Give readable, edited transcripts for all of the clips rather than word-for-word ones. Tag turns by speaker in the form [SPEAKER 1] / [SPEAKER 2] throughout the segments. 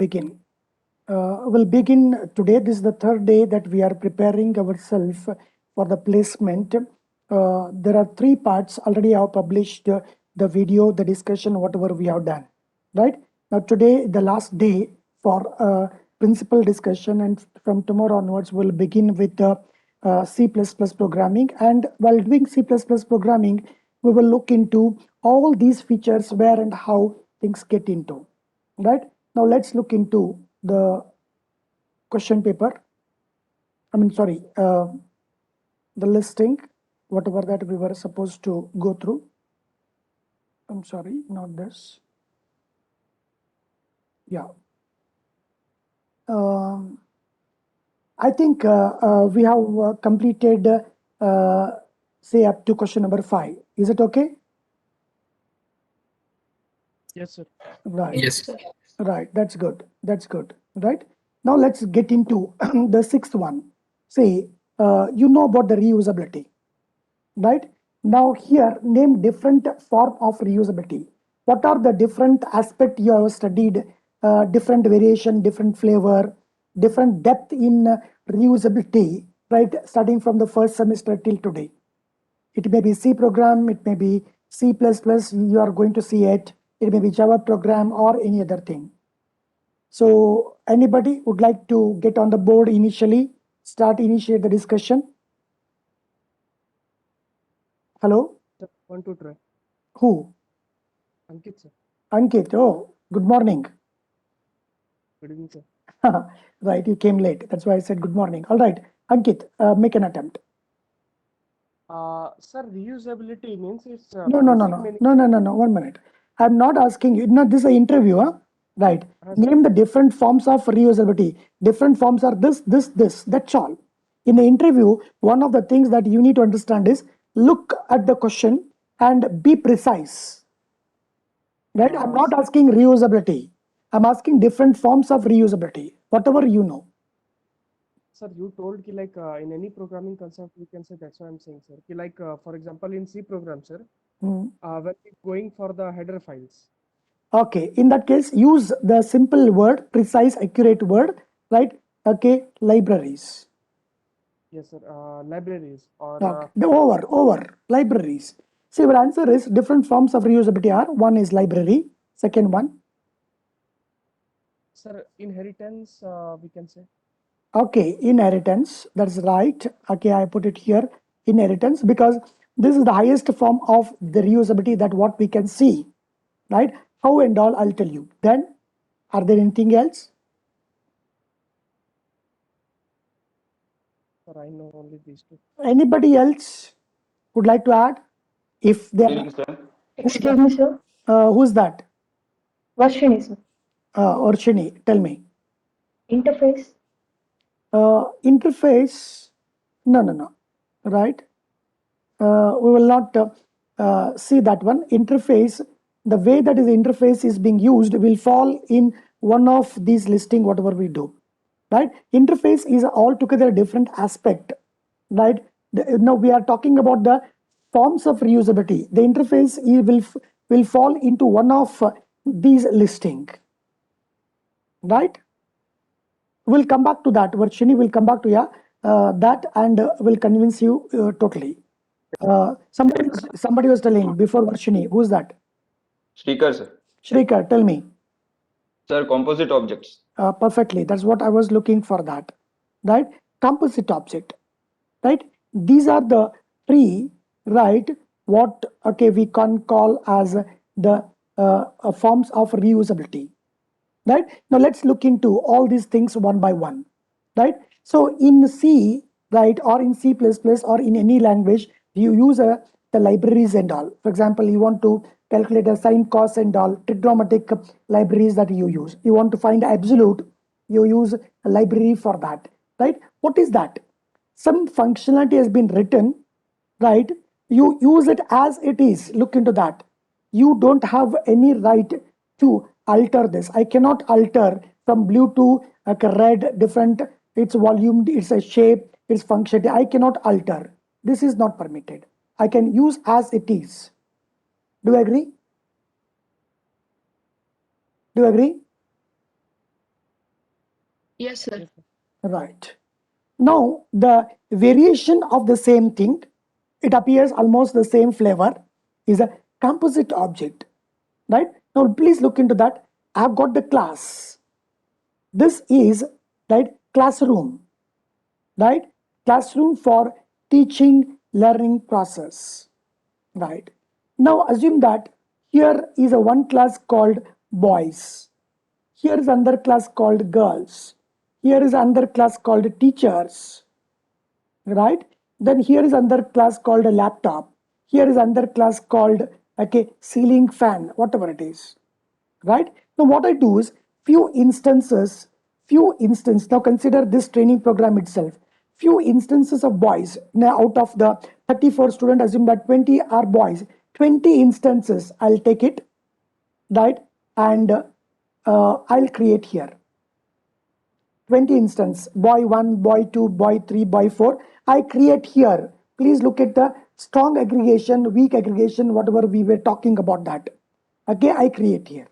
[SPEAKER 1] begin. We'll begin today. This is the third day that we are preparing ourselves for the placement. There are three parts. Already I have published the video, the discussion, whatever we have done. Right now, today the last day for principal discussion, and from tomorrow onwards we'll begin with the C++ programming. And while doing C++ programming, we will look into all these features, where and how things get into. Right now, let's look into the question paper. The listing, whatever that we were supposed to go through. I'm sorry, not this. Yeah. I think we have completed, say, up to question number 5. Is it okay?
[SPEAKER 2] Yes, sir.
[SPEAKER 1] Right.
[SPEAKER 3] Yes.
[SPEAKER 1] Right. That's good. That's good. Right. Now let's get into the sixth one. Say, you know about the reusability. Right. Now here, name different form of reusability. What are the different aspect you have studied? Different variation, different flavor, different depth in reusability. Right. Starting from the first semester till today. It may be C program, it may be C++, you are going to see it. It may be Java program or any other thing. So anybody would like to get on the board initially, initiate the discussion? Hello?
[SPEAKER 2] Sir, want to try?
[SPEAKER 1] Who?
[SPEAKER 2] Ankit, sir.
[SPEAKER 1] Ankit. Oh, good morning.
[SPEAKER 2] Good evening, sir.
[SPEAKER 1] Right, you came late. That's why I said good morning. All right, Ankit, make an attempt.
[SPEAKER 2] Sir, reusability means it's
[SPEAKER 1] No.
[SPEAKER 2] basic meaning.
[SPEAKER 1] No. 1 minute. I'm not asking you. No, this is an interview, huh? Right. Name the different forms of reusability. Different forms are this. That's all. In the interview, one of the things that you need to understand is look at the question and be precise. Right? I'm not asking reusability. I'm asking different forms of reusability. Whatever you know.
[SPEAKER 2] Sir, you told like in any programming concept we can say, that's why I'm saying, sir. Like for example in C program, sir, when we're going for the header files.
[SPEAKER 1] Okay, in that case, use the simple word, precise, accurate word, right? Okay, libraries.
[SPEAKER 2] Yes, sir. Libraries or
[SPEAKER 1] Okay. Over libraries. See, your answer is different forms of reusability are. One is library. Second one.
[SPEAKER 2] sir, inheritance, we can say.
[SPEAKER 1] Okay, inheritance. That's right. Okay, I put it here. Inheritance, because this is the highest form of the reusability that what we can see, right? How and all, I'll tell you. Then, are there anything else?
[SPEAKER 2] Sir, I know only these two.
[SPEAKER 1] Anybody else would like to add? If they
[SPEAKER 4] Excuse me, sir.
[SPEAKER 1] who's that?
[SPEAKER 4] Varshini, sir.
[SPEAKER 1] Orshini, tell me.
[SPEAKER 4] Interface.
[SPEAKER 1] Interface, no, right? We will not see that one. Interface, the way that is interface is being used will fall in one of these listing, whatever we do, right? Interface is altogether a different aspect, right? Now we are talking about the forms of reusability. The interface will fall into one of these listing, right? We'll come back to that. Varshini will come back to that and will convince you totally. Somebody was telling before Varshini. Who's that?
[SPEAKER 3] Shrikar, sir.
[SPEAKER 1] Shrikar, tell me.
[SPEAKER 3] Sir, composite objects.
[SPEAKER 1] Perfectly. That's what I was looking for. That, right? Composite object, right? These are the three, right? What we can call as the forms of reusability. Right now, let's look into all these things one by one. Right. So in C, right, or in C++ or in any language, you use the libraries and all. For example, you want to calculate a sine, cos and all trigonometric libraries that you use. You want to find absolute, you use a library for that. Right. What is that? Some functionality has been written, right? You use it as it is. Look into that. You don't have any right to alter this. I cannot alter from blue to red, different, its volume, its a shape, its functionality. I cannot alter. This is not permitted. I can use as it is. Do you agree? Do you agree?
[SPEAKER 5] Yes, sir.
[SPEAKER 2] Yes, sir.
[SPEAKER 1] Right. Now, the variation of the same thing, it appears almost the same flavor, is a composite object. Right? Now, please look into that. I've got the class. This is, right, classroom. Right? Classroom for teaching learning process. Right. Now, assume that here is a one class called boys. Here is another class called girls. Here is another class called teachers. Right? Then here is another class called a laptop. Here is another class called, okay, ceiling fan, whatever it is. Right? Now what I do is few instances, now consider this training program itself. Few instances of boys. Now out of the 34 students, assume that 20 are boys. 20 instances, I'll take it, right? And I'll create here. 20 instance, boy 1, boy 2, boy 3, boy 4. I create here. Please look at the strong aggregation, weak aggregation, whatever we were talking about that. Okay, I create here.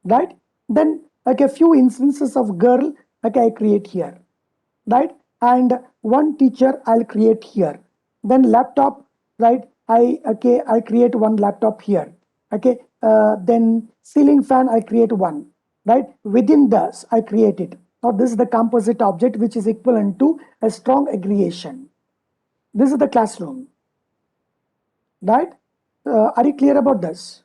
[SPEAKER 1] Right? Then like a few instances of girl, okay, I create here. Right? And one teacher I'll create here. Then laptop, right? I create one laptop here. Okay, then ceiling fan I create one. Right? Within this I create it. Now this is the composite object which is equivalent to a strong aggregation. This is the classroom. Right? Are you clear about this?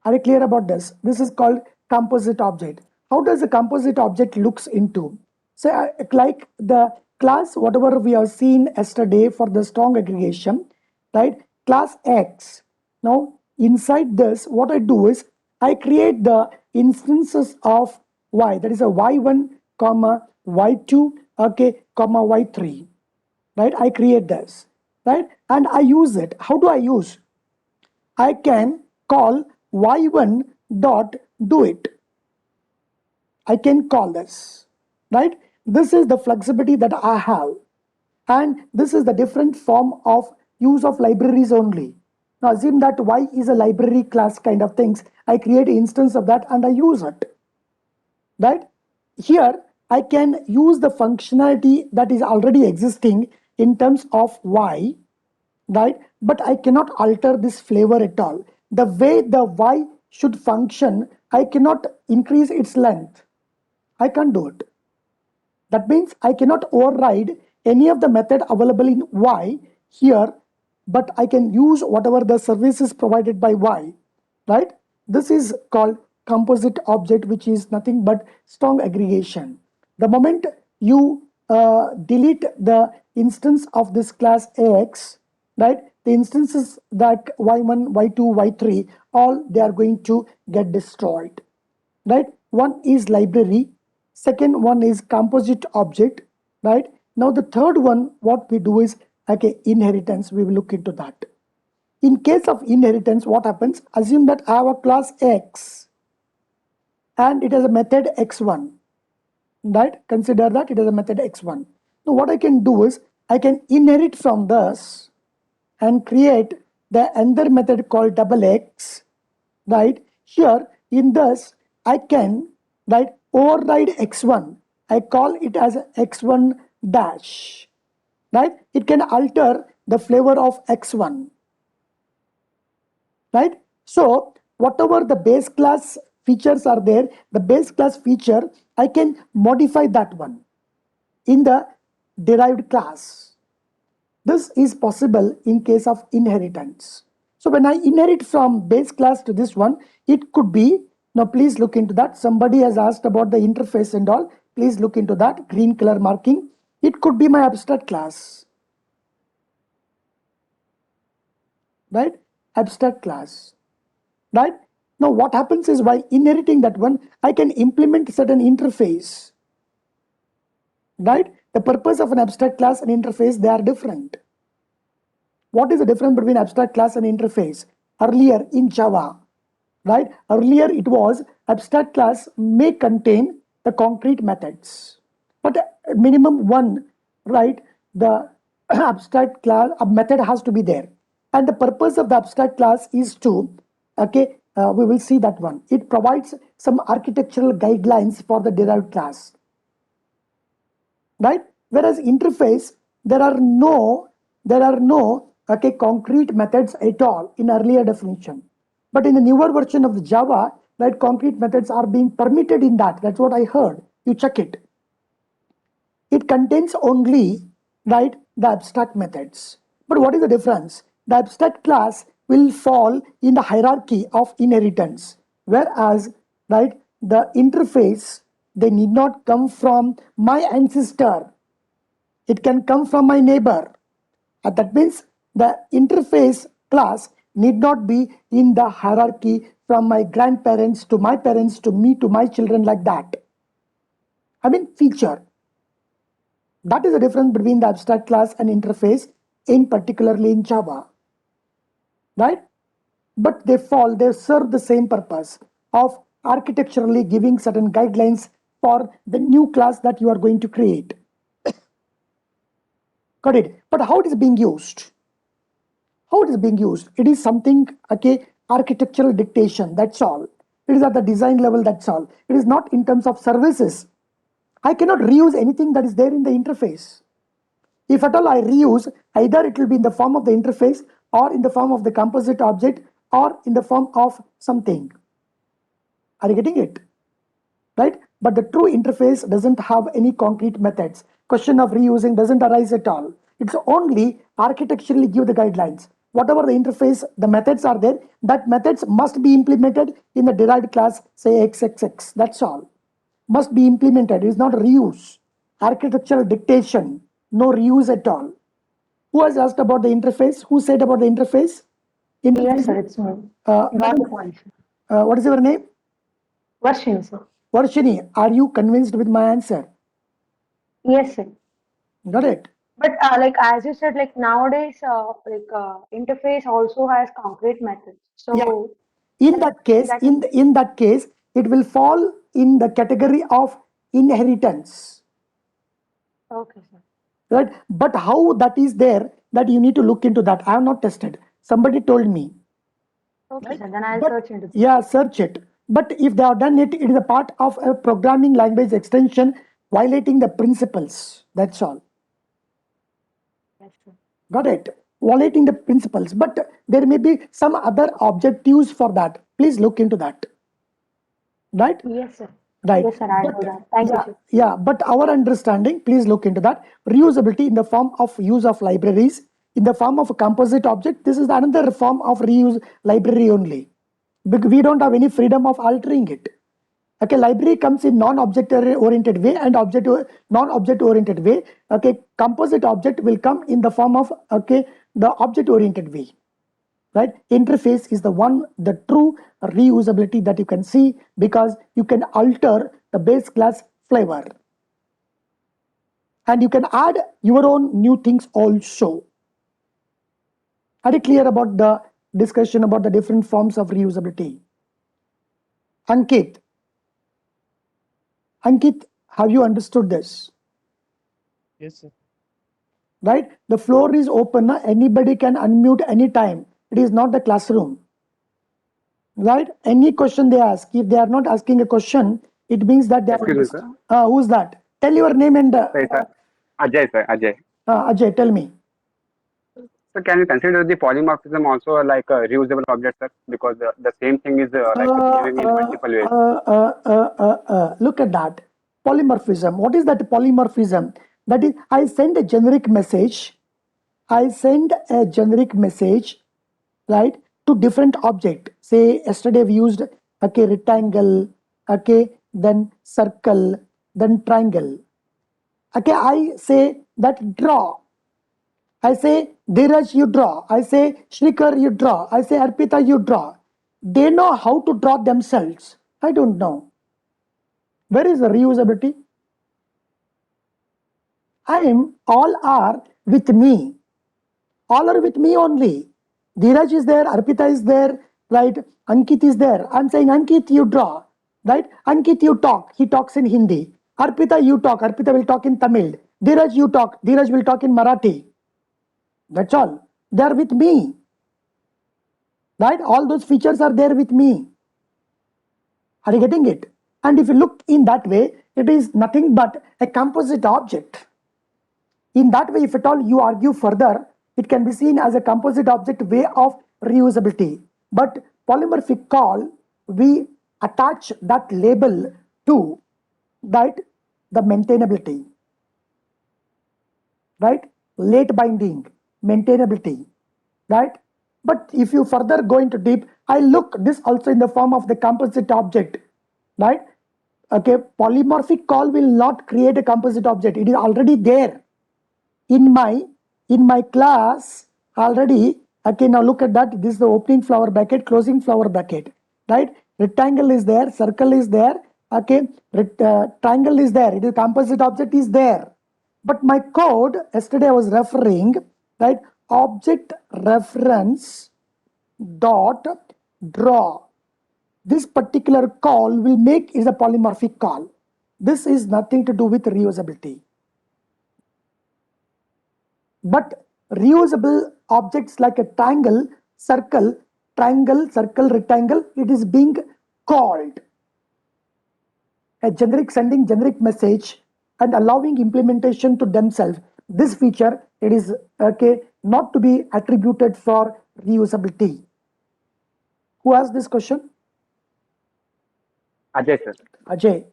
[SPEAKER 1] Are you clear about this? This is called composite object. How does a composite object looks into? So like the class, whatever we have seen yesterday for the strong aggregation, right? Class X. Now inside this, what I do is I create the instances of Y. That is a Y1, comma Y2, okay, comma Y3. Right? I create this, right? And I use it. How do I use? I can call y1 dot do it. I can call this, right? This is the flexibility that I have. And this is the different form of use of libraries only. Now assume that y is a library class kind of things. I create an instance of that and I use it, right? Here I can use the functionality that is already existing in terms of y, right? But I cannot alter this flavor at all. The way the y should function, I cannot increase its length. I can't do it. That means I cannot override any of the method available in y here, but I can use whatever the services provided by y, right? This is called composite object, which is nothing but strong aggregation. The moment you delete the instance of this class X, right, the instances that y1, y2, y3, all they are going to get destroyed, right? One is library, second one is composite object, right? Now the third one, what we do is, okay, inheritance. We will look into that. In case of inheritance, what happens? Assume that I have a class X and it has a method x1, right? Consider that it is a method x1. Now what I can do is I can inherit from this and create the another method called double x, right? Here in this I can, right, override x1. I call it as x1 dash, right? It can alter the flavor of x1, right? So whatever the base class features are there, the base class feature, I can modify that one in the derived class. This is possible in case of inheritance. So when I inherit from base class to this one, it could be, now please look into that. Somebody has asked about the interface and all. Please look into that green color marking. It could be my abstract class, right? Abstract class, right? Now what happens is while inheriting that one, I can implement certain interface, right? The purpose of an abstract class and interface, they are different. What is the difference between abstract class and interface? Earlier in Java, right? Earlier it was abstract class may contain the concrete methods, but minimum one, right? The abstract class, a method has to be there. And the purpose of the abstract class is to, okay, we will see that one. It provides some architectural guidelines for the derived class, right? Whereas interface, there are no concrete methods at all in earlier definition. But in the newer version of the Java, right, concrete methods are being permitted in that. That's what I heard. You check it. It contains only, right, the abstract methods. But what is the difference? The abstract class will fall in the hierarchy of inheritance, whereas, right, the interface, they need not come from my ancestor. It can come from my neighbor. That means the interface class need not be in the hierarchy from my grandparents to my parents to me to my children like that. I mean feature. That is the difference between the abstract class and interface, in particularly in Java, right? But they serve the same purpose of architecturally giving certain guidelines for the new class that you are going to create. Got it? But how it is being used? How it is being used? It is something, okay, architectural dictation, that's all. It is at the design level, that's all. It is not in terms of services. I cannot reuse anything that is there in the interface. If at all I reuse, either it will be in the form of the interface or in the form of the composite object or in the form of something. Are you getting it? Right? But the true interface doesn't have any concrete methods. Question of reusing doesn't arise at all. It's only architecturally give the guidelines. Whatever the interface, the methods are there, that methods must be implemented in the derived class, say XXX. That's all. Must be implemented. It is not reuse. Architectural dictation. No reuse at all. Who has asked about the interface? Who said about the interface?
[SPEAKER 4] Yes, sir, it's me. Got the point, sir.
[SPEAKER 1] What is your name?
[SPEAKER 4] Varshini, sir.
[SPEAKER 1] Varshini, are you convinced with my answer?
[SPEAKER 4] Yes, sir.
[SPEAKER 1] Got it?
[SPEAKER 4] But like as you said, like nowadays, interface also has concrete methods. So
[SPEAKER 1] yeah. In that case, in that case, it will fall in the category of inheritance.
[SPEAKER 4] Okay, sir.
[SPEAKER 1] Right? But how that is there, that you need to look into that. I have not tested. Somebody told me.
[SPEAKER 4] Okay, sir. Then I'll search into this.
[SPEAKER 1] Yeah, search it. But if they have done it, it is a part of a programming language extension violating the principles. That's all.
[SPEAKER 4] Yes, sir.
[SPEAKER 1] Got it? Violating the principles. But there may be some other objectives for that. Please look into that. Right?
[SPEAKER 4] Yes, sir.
[SPEAKER 1] Right.
[SPEAKER 4] Yes, sir. I'll do that. Thank you, sir.
[SPEAKER 1] Yeah, but our understanding, please look into that. Reusability in the form of use of libraries, in the form of a composite object. This is another form of reuse library only. Because we don't have any freedom of altering it. Okay, library comes in non-object oriented way and non-object oriented way. Okay, composite object will come in the form of, okay, the object oriented way. Right? Interface is the one, the true reusability that you can see, because you can alter the base class flavor. And you can add your own new things also. Are you clear about the discussion about the different forms of reusability? Ankit, have you understood this?
[SPEAKER 2] Yes, sir.
[SPEAKER 1] Right? The floor is open. Anybody can unmute anytime. It is not the classroom. Right? Any question they ask. If they are not asking a question, it means that they are.
[SPEAKER 5] Excuse me, sir.
[SPEAKER 1] Who's that? Tell your name and.
[SPEAKER 5] Sir. Ajay, sir. Ajay.
[SPEAKER 1] Ajay, tell me.
[SPEAKER 5] So can we consider the polymorphism also like a reusable object, sir? Because the same thing is like behaving in multiple ways.
[SPEAKER 1] Look at that. Polymorphism. What is that polymorphism? That is, I send a generic message. Right, to different object. Say yesterday we used, okay, rectangle, okay, then circle, then triangle. Okay, I say that draw. I say Dheeraj, you draw. I say Shrikar, you draw. I say Arpita, you draw. They know how to draw themselves. I don't know. Where is the reusability? All are with me. All are with me only. Dheeraj is there, Arpita is there, right? Ankit is there. I'm saying, Ankit, you draw, right? Ankit, you talk. He talks in Hindi. Arpita, you talk. Arpita will talk in Tamil. Dheeraj, you talk. Dheeraj will talk in Marathi. That's all. They are with me. right? All those features are there with me. Are you getting it? And if you look in that way, it is nothing but a composite object. In that way, if at all you argue further, it can be seen as a composite object way of reusability. But polymorphic call, we attach that label to that the maintainability, right? Late binding, maintainability, right? But if you further go into deep, I look this also in the form of the composite object, right? Okay, polymorphic call will not create a composite object. It is already there in my class already. Okay, now look at that. This is the opening flower bracket, closing flower bracket, right? Rectangle is there, circle is there. Okay, triangle is there. It is composite object is there. But my code yesterday I was referring, right? Object reference dot draw. This particular call will make is a polymorphic call. This is nothing to do with reusability. But reusable objects like a triangle, circle, rectangle, it is being called. A generic sending generic message and allowing implementation to themselves. This feature, it is okay, not to be attributed for reusability. Who asked this question?
[SPEAKER 5] Ajay, sir.
[SPEAKER 1] Ajay,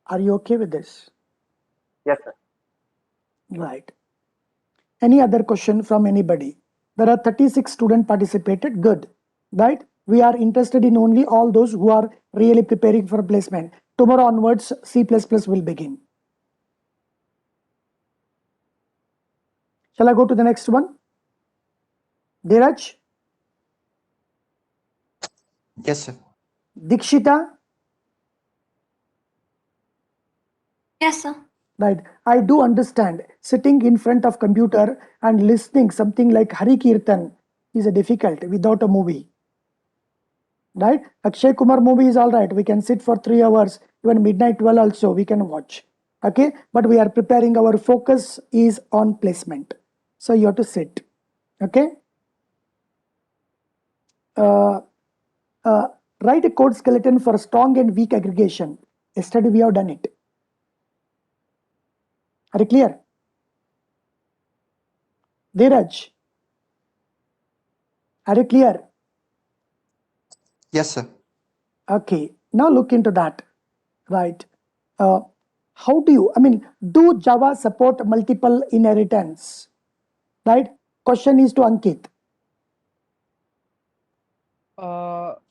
[SPEAKER 1] are you okay with this?
[SPEAKER 5] Yes, sir.
[SPEAKER 1] Right. Any other question from anybody? There are 36 students participated. Good. Right? We are interested in only all those who are really preparing for placement. Tomorrow onwards, C++ will begin. Shall I go to the next one? Dheeraj?
[SPEAKER 6] Yes, sir.
[SPEAKER 1] Dikshita?
[SPEAKER 7] Yes, sir.
[SPEAKER 1] Right. I do understand sitting in front of computer and listening something like Hari Kirtan is a difficult without a movie. Right? Akshay Kumar movie is all right. We can sit for 3 hours, even midnight 12 also we can watch. Okay, but we are preparing, our focus is on placement. So you have to sit. Okay. Write a code skeleton for strong and weak aggregation. Yesterday we have done it. Are you clear? Dheeraj, are you clear?
[SPEAKER 6] Yes, sir.
[SPEAKER 1] Okay, now look into that, right? How do you, do Java support multiple inheritance, right? Question is to Ankit.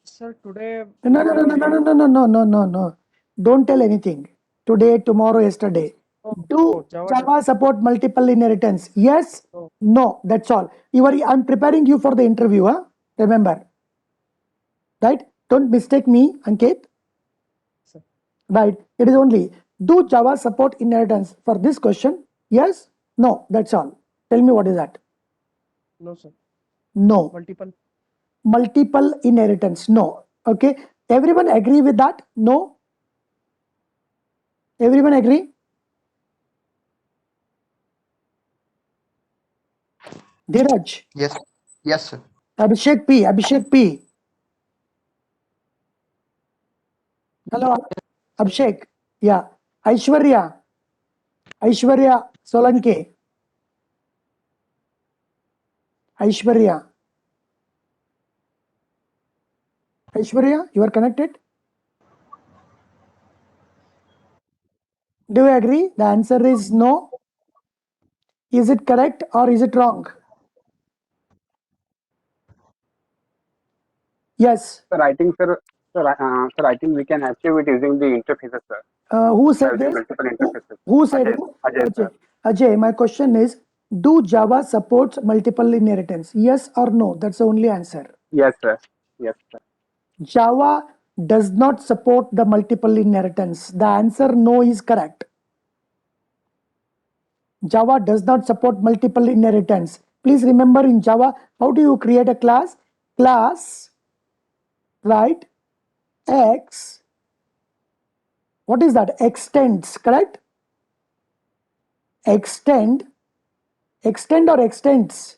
[SPEAKER 2] Sir, today.
[SPEAKER 1] No. Don't tell anything. Today, tomorrow, yesterday. Do Java support multiple inheritance? Yes, no, that's all. I'm preparing you for the interview, huh? Remember. Right? Don't mistake me, Ankit.
[SPEAKER 2] Sir.
[SPEAKER 1] Right? It is only, do Java support inheritance? For this question, yes, no, that's all. Tell me what is that?
[SPEAKER 2] No, sir.
[SPEAKER 1] No.
[SPEAKER 2] Multiple
[SPEAKER 1] inheritance, no. Okay, everyone agree with that? No. Everyone agree? Dheeraj?
[SPEAKER 6] Yes. Yes, sir.
[SPEAKER 1] Abhishek P. Hello, Abhishek. Yeah. Aishwarya Solanke. Aishwarya, you are connected? Do you agree? The answer is no. Is it correct or is it wrong? Yes.
[SPEAKER 5] Sir, I think, sir, I think we can achieve it using the interfaces, sir.
[SPEAKER 1] Who said
[SPEAKER 5] Using
[SPEAKER 1] this?
[SPEAKER 5] multiple interfaces.
[SPEAKER 1] Who said it?
[SPEAKER 5] Ajay, sir.
[SPEAKER 1] Ajay, my question is, do Java supports multiple inheritance? Yes or no? That's the only answer.
[SPEAKER 5] Yes, sir. Yes, sir.
[SPEAKER 1] Java does not support the multiple inheritance. The answer no is correct. Java does not support multiple inheritance. Please remember, in Java, how do you create a class? Class, right? X. What is that? Extends, correct? Extend or extends?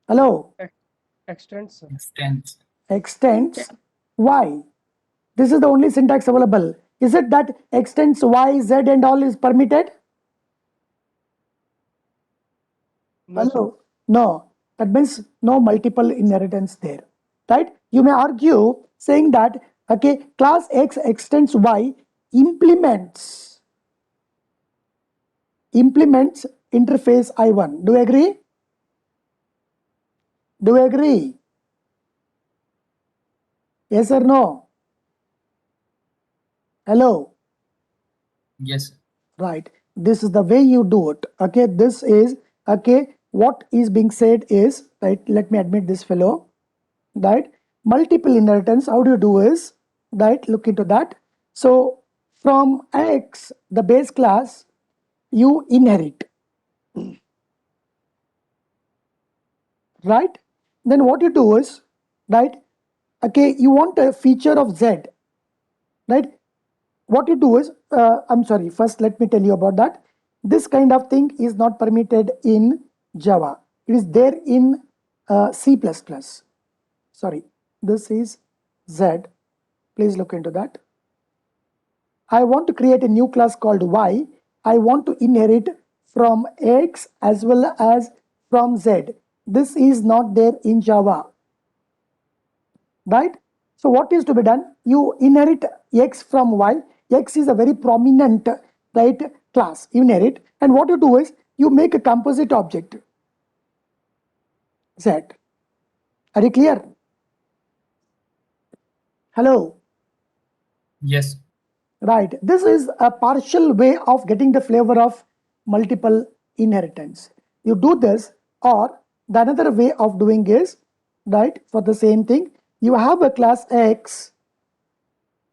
[SPEAKER 1] Hello?
[SPEAKER 2] Extends, sir.
[SPEAKER 8] Extends.
[SPEAKER 1] Extends y. This is the only syntax available. Is it that extends y, z and all is permitted?
[SPEAKER 2] No, sir.
[SPEAKER 1] Hello? No. That means no multiple inheritance there. Right? You may argue saying that, okay, class X extends Y implements interface I1. Do you agree? Do you agree? Yes or no? Hello?
[SPEAKER 8] Yes.
[SPEAKER 1] Right. This is the way you do it. Okay. This is, okay, what is being said is, right, let me admit this fellow, right? Multiple inheritance, how do you do is, right, look into that. So from X, the base class, you inherit, right? Then what you do is, right, okay, you want a feature of Z, right? What you do is, I'm sorry, first let me tell you about that. This kind of thing is not permitted in Java. It is there in C++. Sorry, this is Z. Please look into that. I want to create a new class called Y. I want to inherit from X as well as from Z. This is not there in Java, right? So what is to be done? You inherit X from Y. X is a very prominent, right, class. You inherit, and what you do is you make a composite object, Z. Are you clear? Hello?
[SPEAKER 8] Yes.
[SPEAKER 1] Right. This is a partial way of getting the flavor of multiple inheritance. You do this, or the another way of doing is, right, for the same thing, you have a class X,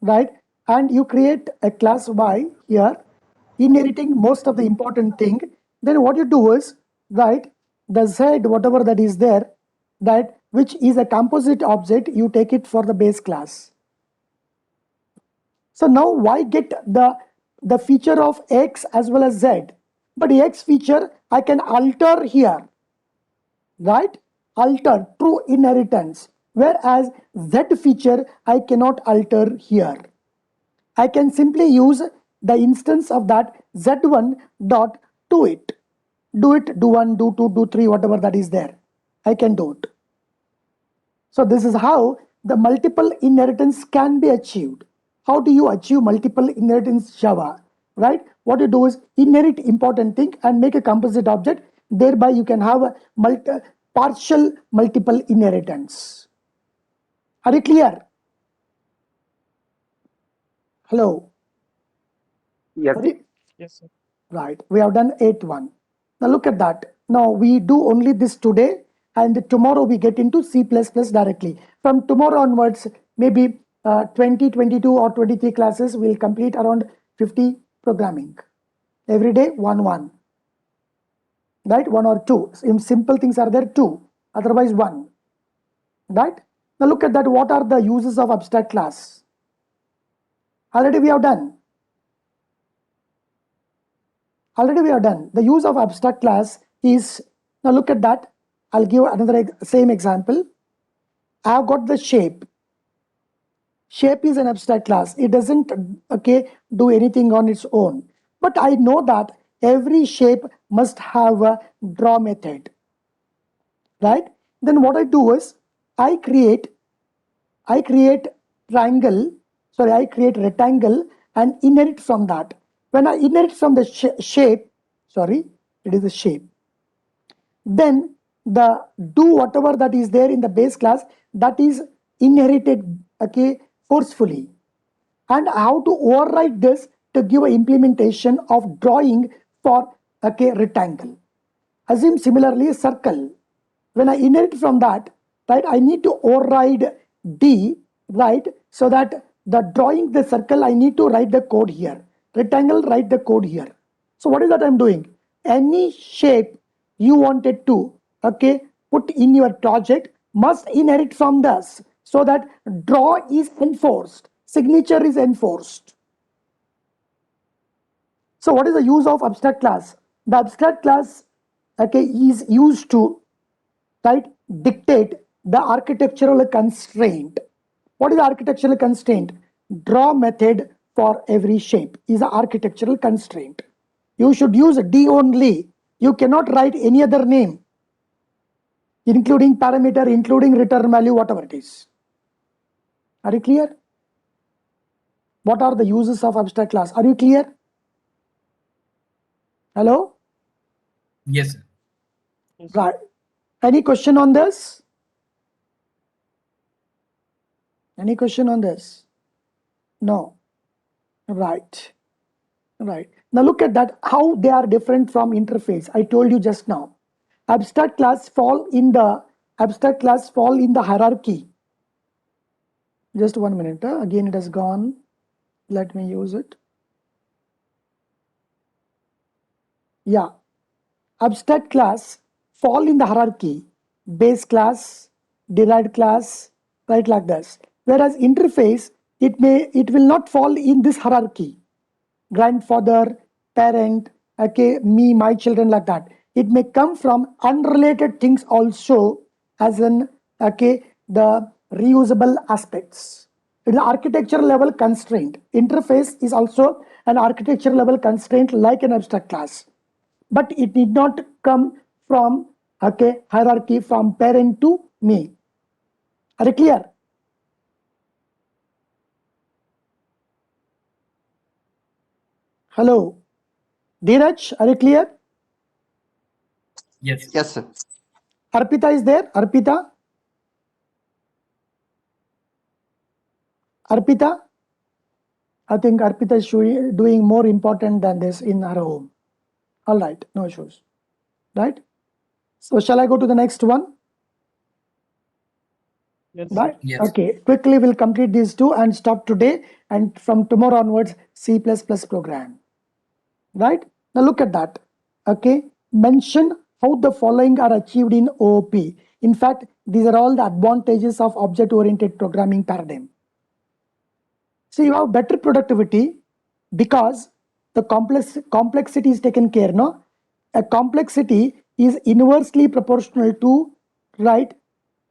[SPEAKER 1] right, and you create a class Y here, inheriting most of the important thing. Then what you do is, right, the Z, whatever that is there, that which is a composite object, you take it for the base class. So now why get the feature of X as well as Z? But X feature I can alter here, right? Alter, true inheritance. Whereas Z feature I cannot alter here. I can simply use the instance of that Z1 dot to it. Do it, do 1, do 2, do 3, whatever that is there. I can do it. So this is how the multiple inheritance can be achieved. How do you achieve multiple inheritance Java? Right? What you do is inherit important thing and make a composite object. Thereby you can have a partial multiple inheritance. Are you clear? Hello?
[SPEAKER 5] Yes.
[SPEAKER 1] Are you-
[SPEAKER 2] Yes, sir.
[SPEAKER 1] Right. We have done 8.1. Now look at that. Now we do only this today, and tomorrow we get into C++ directly. From tomorrow onwards, maybe 20, 22 or 23 classes will complete around 50 programming. Every day, one. Right? 1 or 2. Simple things are there, 2. Otherwise, 1. Right? Now look at that. What are the uses of abstract class? Already we have done. Already we are done. The use of abstract class is, now look at that. I'll give another same example. I have got the shape. Shape is an abstract class. It doesn't, okay, do anything on its own. But I know that every shape must have a draw method, right? Then what I do is I create triangle, sorry, I create rectangle and inherit from that. When I inherit from the shape, sorry, it is a shape. Then the do whatever that is there in the base class, that is inherited, okay, forcefully. And how to override this to give an implementation of drawing for, okay, rectangle. Assume similarly a circle. When I inherit from that, right, I need to override D, right, so that the drawing the circle, I need to write the code here. Rectangle, write the code here. So what is that I'm doing? Any shape you wanted to, okay, put in your project must inherit from this, so that draw is enforced, signature is enforced. So what is the use of abstract class? The abstract class, okay, is used to, right, dictate the architectural constraint. What is the architectural constraint? Draw method for every shape is the architectural constraint. You should use D only. You cannot write any other name, including parameter, including return value, whatever it is. Are you clear? What are the uses of abstract class? Are you clear? Hello?
[SPEAKER 8] Yes, sir.
[SPEAKER 2] Yes.
[SPEAKER 1] Right. Any question on this? Any question on this? No. Right. Right. Now look at that, how they are different from interface. I told you just now. Abstract class fall in the hierarchy. Just 1 minute. Again, it has gone. Let me use it. Yeah. Abstract class fall in the hierarchy. Base class, derived class, right, like this. Whereas interface, it will not fall in this hierarchy. Grandfather, parent, okay, me, my children, like that. It may come from unrelated things also, as in, okay, the reusable aspects. It is architecture level constraint. Interface is also an architecture level constraint like an abstract class, but it need not come from, okay, hierarchy from parent to me. Are you clear? Hello, Dheeraj, are you clear?
[SPEAKER 8] Yes.
[SPEAKER 6] Yes, sir.
[SPEAKER 1] Arpita is there? Arpita? Arpita? I think Arpita is doing more important than this in her home. All right, no issues. Right? So shall I go to the next one?
[SPEAKER 2] Yes,
[SPEAKER 1] Right?
[SPEAKER 8] Yes.
[SPEAKER 1] Okay, quickly we'll complete these two and stop today, and from tomorrow onwards, C++ program. Right? Now look at that. Okay, mention how the following are achieved in OOP. In fact, these are all the advantages of object-oriented programming paradigm. So you have better productivity because the complexity is taken care. No, a complexity is inversely proportional to, right?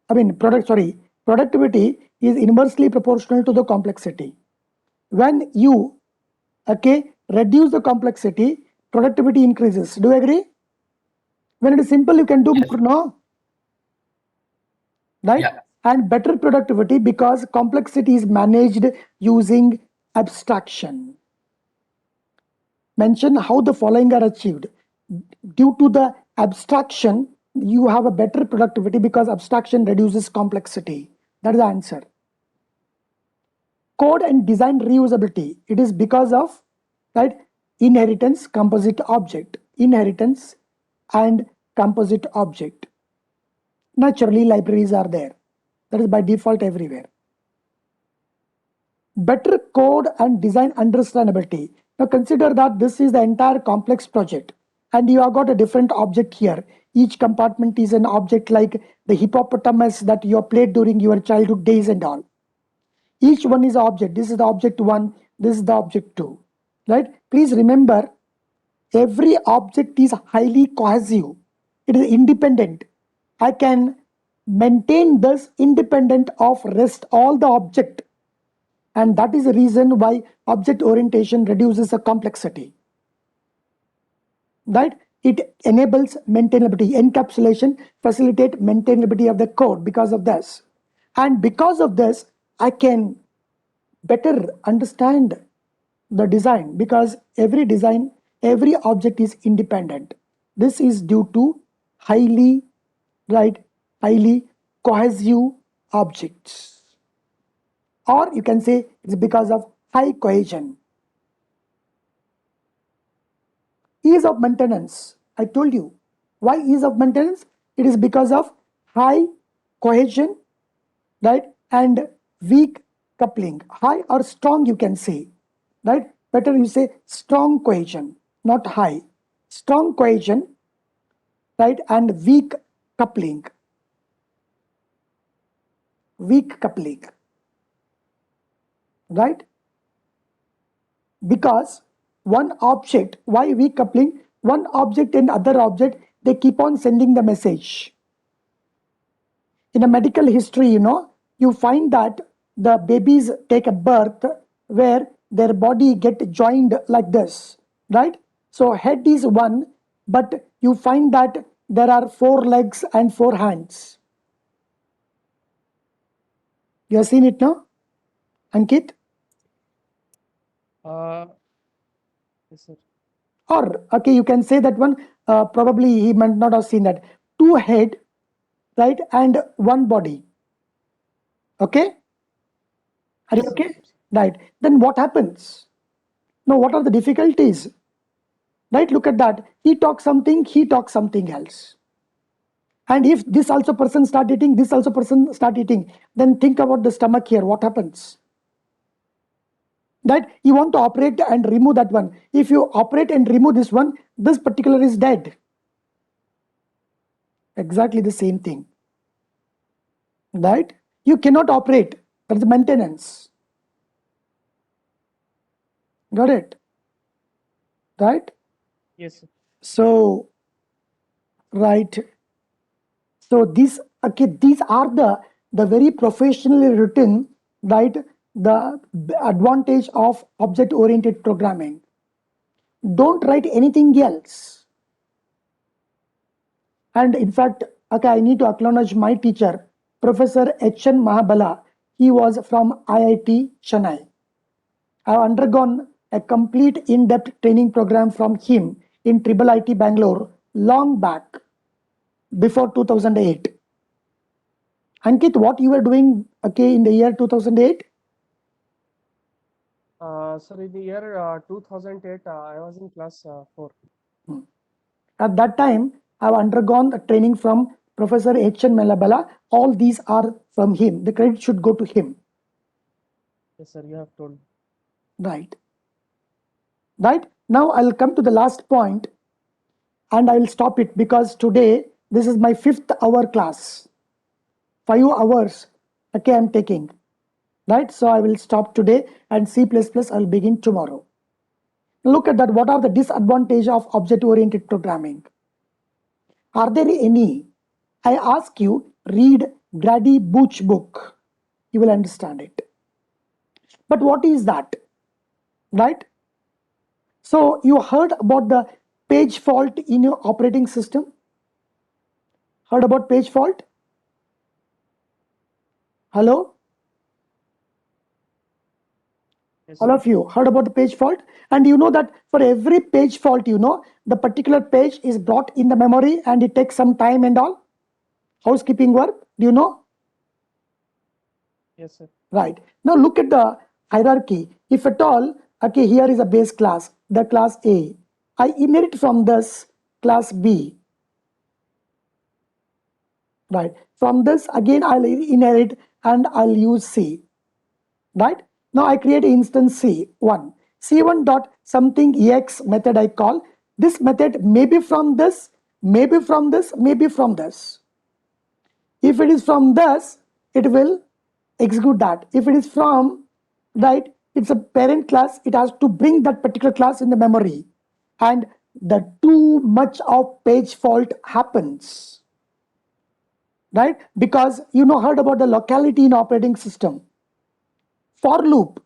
[SPEAKER 1] I mean, productivity is inversely proportional to the complexity. When you, okay, reduce the complexity, productivity increases. Do you agree? When it is simple, you can do
[SPEAKER 8] Yes.
[SPEAKER 1] more, no? Right?
[SPEAKER 8] Yeah.
[SPEAKER 1] And better productivity because complexity is managed using abstraction. Mention how the following are achieved. Due to the abstraction, you have a better productivity because abstraction reduces complexity. That is the answer. Code and design reusability. It is because of, right, inheritance, composite object. Inheritance and composite object. Naturally, libraries are there. That is by default everywhere. Better code and design understandability. Now consider that this is the entire complex project and you have got a different object here. Each compartment is an object like the hippopotamus that you have played during your childhood days and all. Each one is an object. This is the object 1, this is the object 2. Right? Please remember, every object is highly cohesive. It is independent. I can maintain this independent of rest all the object. And that is the reason why object orientation reduces the complexity. Right? It enables maintainability. Encapsulation facilitate maintainability of the code because of this. And because of this, I can better understand the design because every object is independent. This is due to highly cohesive objects. Or you can say it's because of high cohesion. Ease of maintenance. I told you. Why ease of maintenance? It is because of high cohesion, right? And weak coupling. High or strong, you can say, right? Better you say strong cohesion, not high. Strong cohesion, right? And weak coupling. Weak coupling, right? Because one object, why weak coupling? One object and other object, they keep on sending the message. in a medical history, you find that the babies take a birth where their body get joined like this, right? So head is one, but you find that there are 4 legs and 4 hands. You have seen it, no? Ankit?
[SPEAKER 2] Yes, sir.
[SPEAKER 1] Or, okay, you can say that one, probably he might not have seen that. 2 head, right, and 1 body. Okay? Are you
[SPEAKER 2] Yes, sir.
[SPEAKER 1] okay? Right. Then what happens? Now, what are the difficulties? Right, look at that. He talks something else. And if this also person start eating, this also person start eating, then think about the stomach here. What happens? That you want to operate and remove that one. If you operate and remove this one, this particular is dead. Exactly the same thing. Right? You cannot operate. That's maintenance. Got it? Right?
[SPEAKER 2] Yes, sir.
[SPEAKER 1] So, right. So these are the very professionally written, right? The advantage of object oriented programming. Don't write anything else. And in fact, okay, I need to acknowledge my teacher, Professor H.N. Mahabala. He was from IIT Chennai. I have undergone a complete in-depth training program from him in Triple IT Bangalore long back, before 2008. Ankit, what you were doing, okay, in the year 2008?
[SPEAKER 2] Sir, in the year 2008, I was in class 4.
[SPEAKER 1] At that time, I have undergone the training from Professor H.N. Melabala. All these are from him. The credit should go to him.
[SPEAKER 2] Yes, sir, you have told.
[SPEAKER 1] Right. Right. Now I'll come to the last point and I'll stop it because today this is my 5th hour class. 5 hours, okay, I'm taking. Right. So I will stop today and C++ I'll begin tomorrow. Look at that. What are the disadvantages of object-oriented programming? Are there any? I ask you, read Grady Booch book. You will understand it. But what is that? Right? So you heard about the page fault in your operating system? Heard about page fault? Hello?
[SPEAKER 2] Yes,
[SPEAKER 1] All
[SPEAKER 2] sir.
[SPEAKER 1] of you heard about the page fault? And you know that for every page fault, the particular page is brought in the memory and it takes some time and all. Housekeeping work, do you know?
[SPEAKER 2] Yes, sir.
[SPEAKER 1] Right. Now look at the hierarchy. If at all, okay, here is a base class, the class A. I inherit from this class B. Right. From this again I'll inherit and I'll use C. Right. Now I create instance C1. C1 dot something EX method I call. This method may be from this, maybe from this, maybe from this. If it is from this, it will execute that. If it is from, right, it's a parent class, it has to bring that particular class in the memory. And the too much of page fault happens. Right? Because heard about the locality in operating system. For loop,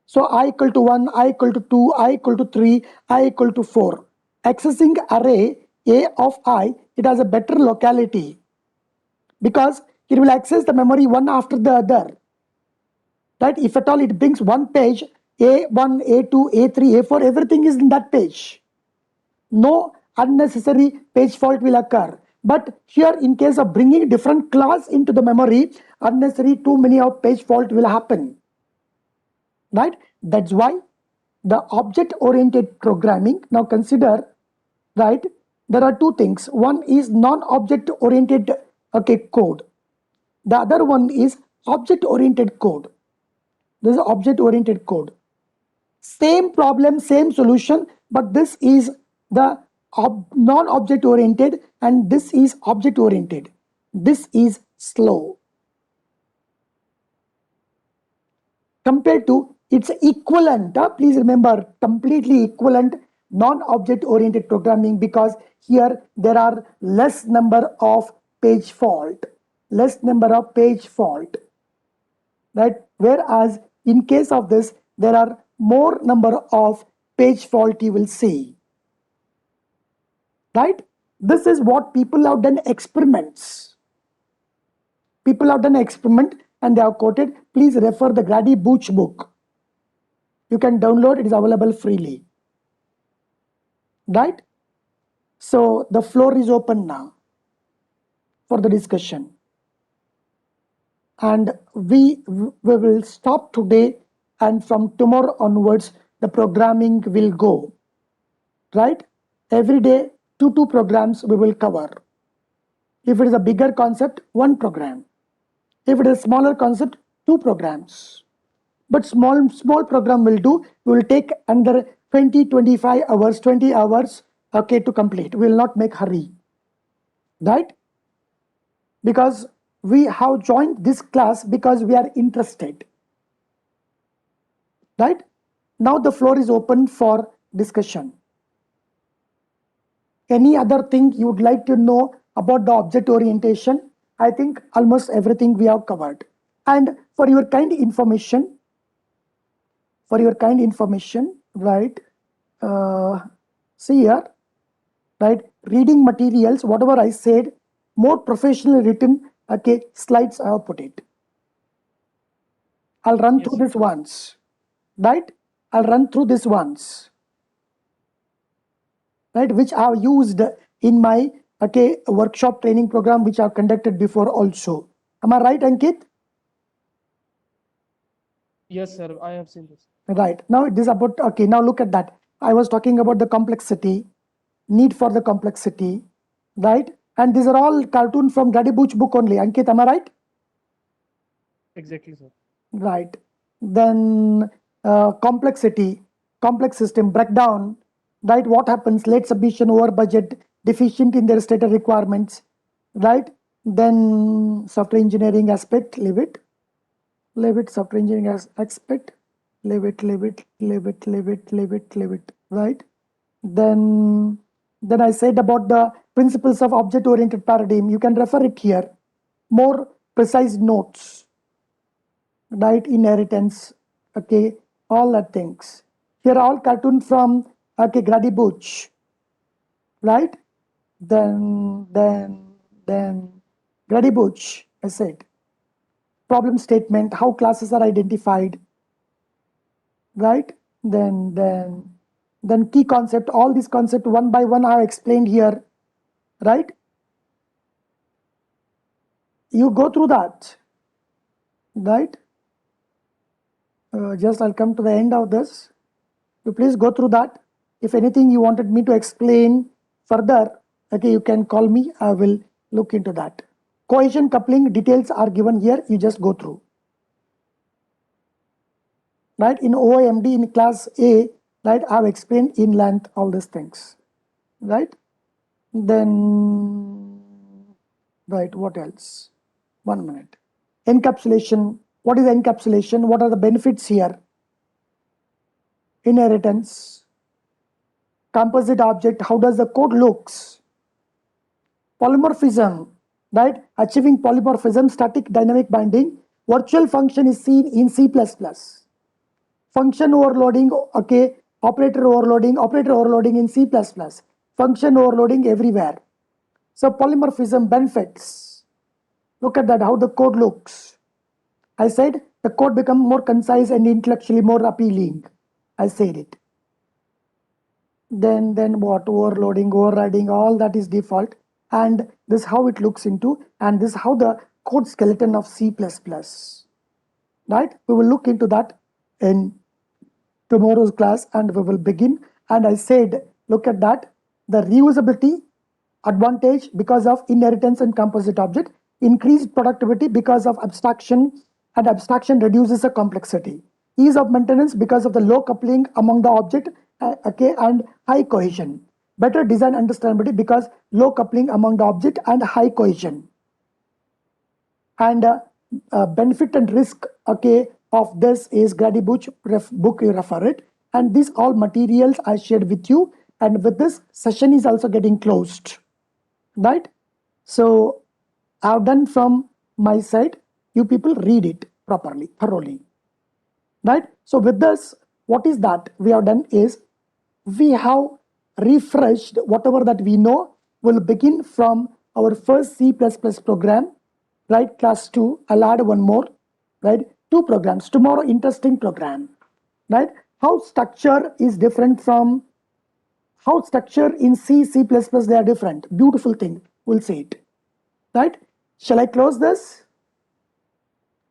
[SPEAKER 1] So I equal to 1, I equal to 2, I equal to 3, I equal to 4. Accessing array A of I, it has a better locality because it will access the memory one after the other. Right? If at all it brings one page, A1, A2, A3, A4, everything is in that page. No unnecessary page fault will occur. But here, in case of bringing different class into the memory, unnecessary too many of page fault will happen. Right? That's why the object-oriented programming, now consider, right, there are 2 things. One is non-object-oriented code. The other one is object-oriented code. This is object-oriented code. Same problem, same solution, but this is the non-object-oriented and this is object-oriented. This is slow. Compared to its equivalent, please remember, completely equivalent non-object oriented programming, because here there are less number of page fault, less number of page fault, right? Whereas in case of this, there are more number of page fault you will see, right? This is what people have done experiments. People have done an experiment and they have quoted. Please refer the Grady Booch book. You can download, it is available freely, right? So the floor is open now for the discussion. And we will stop today, and from tomorrow onwards, the programming will go, right? Every day, two programs we will cover. If it is a bigger concept, one program. If it is a smaller concept, two programs. But small program will do. We will take under 20, 25 hours, 20 hours, okay, to complete. We will not make hurry, right? Because we have joined this class because we are interested, right? Now the floor is open for discussion. Any other thing you would like to know about the object orientation? I think almost everything we have covered. And for your kind information, right? See here, right? Reading materials, whatever I said, more professionally written, okay, slides I have put it. I'll run through this once, right? I'll run through this once, right? Which I have used in my, okay, workshop training program, which I have conducted before also. Am I right, Ankit?
[SPEAKER 2] Yes, sir. I have seen this.
[SPEAKER 1] Right. Now it is about, okay, now look at that. I was talking about the complexity, need for the complexity, right? And these are all cartoon from Grady Booch book only. Ankit, am I right?
[SPEAKER 2] Exactly, sir.
[SPEAKER 1] Right. Then complexity, complex system breakdown, right? What happens? Late submission, over budget, deficient in their stated requirements, right? Then software engineering aspect, leave it. Software engineering aspect, leave it, right? Then I said about the principles of object-oriented paradigm. You can refer it here. More precise notes, right? Inheritance, okay, all that things. Here all cartoon from, okay, Grady Booch, right? Then Grady Booch, I said. Problem statement, how classes are identified, right? Then key concept, all these concepts one by one I have explained here, right? You go through that, right? Just I'll come to the end of this. You please go through that. If anything you wanted me to explain further, okay, you can call me. I will look into that. Cohesion coupling details are given here. You just go through. Right, in OIMD in class A, right, I have explained in length all these things, right? Then, right, what else? 1 minute. Encapsulation. What is encapsulation? What are the benefits here? Inheritance. Composite object. How does the code looks? Polymorphism, right? Achieving polymorphism, static dynamic binding. Virtual function is seen in C++. Function overloading, okay, operator overloading in C++, function overloading everywhere. So polymorphism benefits. Look at that, how the code looks. I said the code become more concise and intellectually more appealing. I said it. Then what? Overloading, overriding, all that is default. And this is how it looks into, and this is how the code skeleton of C++. Right? We will look into that in tomorrow's class and we will begin. And I said, look at that, the reusability advantage because of inheritance and composite object, increased productivity because of abstraction, and abstraction reduces the complexity. Ease of maintenance because of the low coupling among the object, okay, and high cohesion. Better design understandability because low coupling among the object and high cohesion. And benefit and risk, okay, of this is Grady Booch book, you refer it. And these all materials I shared with you. And with this, session is also getting closed, right? So I have done from my side. You people read it properly, thoroughly. Right? So with this, what is that we have done is we have refreshed whatever that we know. Will begin from our first C++ program, right? Class 2. I'll add one more, right? 2 programs. Tomorrow, interesting program, right? How structure is different from how structure in C, C++, they are different. Beautiful thing. We'll see it, right? Shall I close this?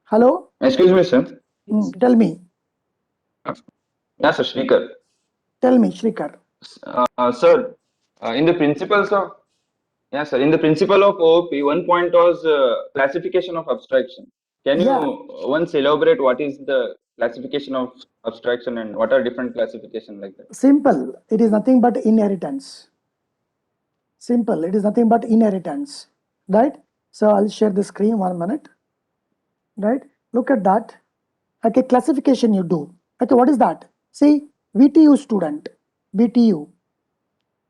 [SPEAKER 1] Hello?
[SPEAKER 3] Excuse me, sir.
[SPEAKER 1] Tell me.
[SPEAKER 3] Yeah, sir, Shrikar.
[SPEAKER 1] Tell me, Shrikar.
[SPEAKER 3] Sir, in the principles of sir, in the principle of OOP, one point was classification of abstraction. Can
[SPEAKER 1] Yeah.
[SPEAKER 3] you once elaborate what is the classification of abstraction and what are different classification like that?
[SPEAKER 1] Simple. It is nothing but inheritance. Simple. It is nothing but inheritance. Right? So I'll share the screen 1 minute. Right? Look at that. Okay, classification you do. Okay, what is that? See, VTU student. VTU.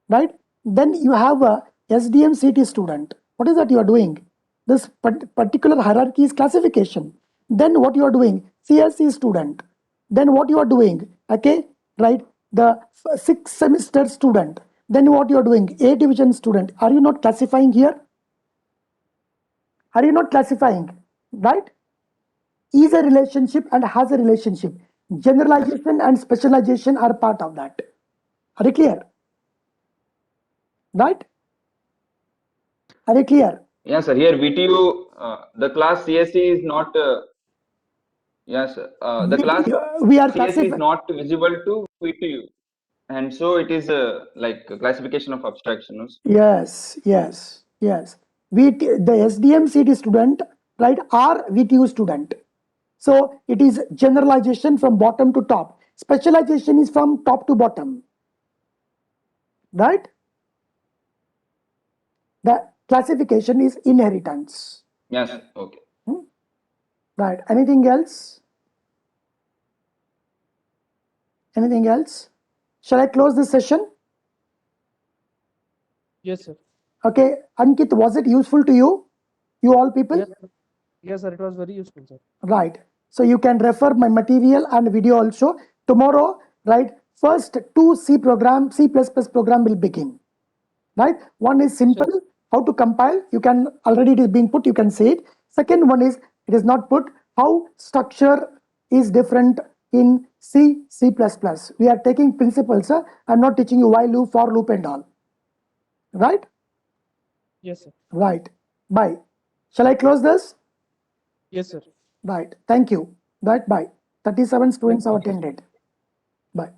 [SPEAKER 1] Right? Then you have a SDM CT student. What is that you are doing? This particular hierarchy is classification. Then what you are doing? CSC student. Then what you are doing? Okay, right? The 6th semester student. Then what you are doing? A division student. Are you not classifying here? Are you not classifying? Right? Is a relationship and has a relationship. Generalization and specialization are part of that. Are you clear? Right? Are you clear?
[SPEAKER 3] Yeah, sir. Here VTU, the class CSC is not. Yes, sir. The class
[SPEAKER 1] We are
[SPEAKER 3] CSC is
[SPEAKER 1] classifying.
[SPEAKER 3] not visible to VTU, and so it is like a classification of abstraction. No?
[SPEAKER 1] Yes, yes, yes. The SDM CT student, right, are VTU student. So it is generalization from bottom to top. Specialization is from top to bottom. Right? The classification is inheritance.
[SPEAKER 3] Yes, okay.
[SPEAKER 1] Right. Anything else? Anything else? Shall I close this session?
[SPEAKER 2] Yes, sir.
[SPEAKER 1] Okay. Ankit, was it useful to you? You all people?
[SPEAKER 2] Yes, sir. Yes, sir. It was very useful, sir.
[SPEAKER 1] Right. So you can refer my material and video also. Tomorrow, right, first 2 C program, C++ program will begin. Right? One is simple, how to compile. You can, already it is being put, you can say it. Second one is, it is not put, how structure is different in C, C++. We are taking principles. I'm not teaching you while loop, for loop and all. Right?
[SPEAKER 2] Yes, sir.
[SPEAKER 1] Right. Bye. Shall I close this?
[SPEAKER 2] Yes, sir.
[SPEAKER 1] Right. Thank you. Right. Bye. 37 students have attended. Bye.